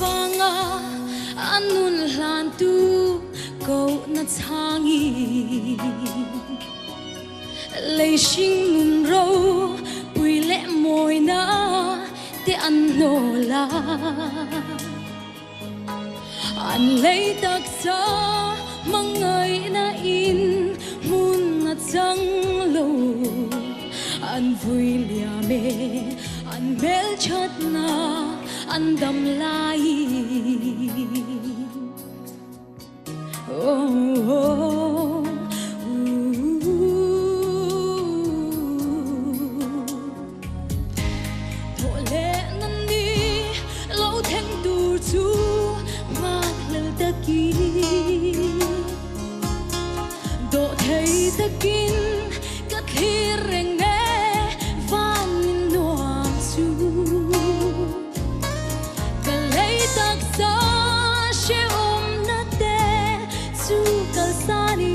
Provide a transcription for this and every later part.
fanga anun hlan tu ko na changi lei sing nun ro pui le moi na te an no la an lei tak sa mangai na in mun na chang lo an vui lia me an mel chat na an dam lai oh thole nan ni lo theng tur chu mak lel taki do thei takin ka thir reng ne van noam chu ka lei tak sa she na te chu kal sani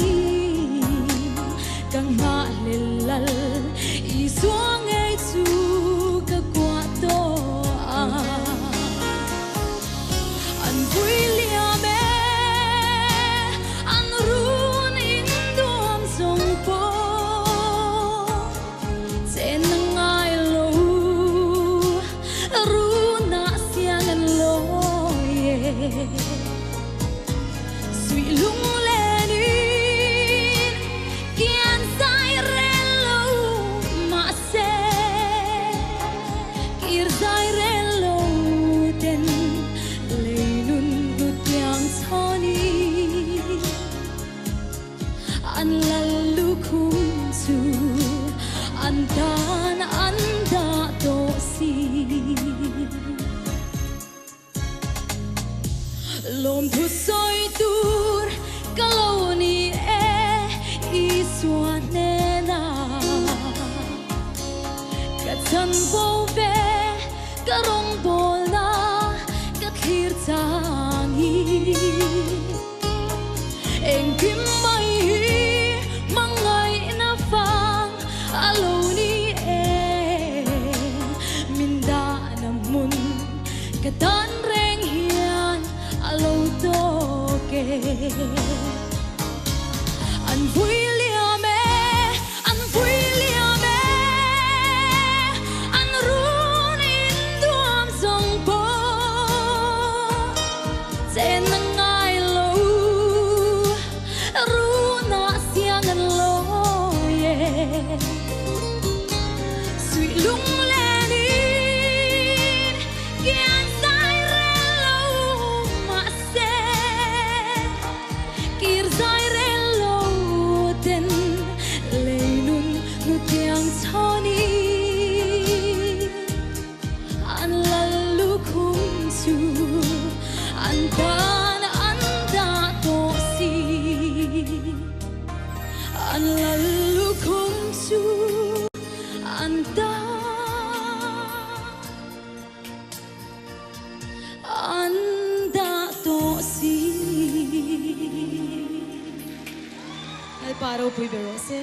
kang ma lelal I suang ai chu ka kwa to an vui lia me an run in dom song po chen ngai lo ru na siang an lo ye sui lung lenin kian sai relo ma se kir sai relo ten leinun gut yang soni an lalu kum su an dan an da to si lom thu soi tur kaloni I suane na ka chan bo ve ka rong bol na ka thir changi eng kim mai mangai na fang aloni minda na mun ka tan reng hian alo to ke an vui lia me an vui lia me an run in duam song po chen ngai lo ru na siang an lo ye sui lung lenin kian sai relo ma se kir sai relo ten leinun nu tiang choni an lalu kum chu an dan an da to si an lalu kum chu an da to si El paro pui berose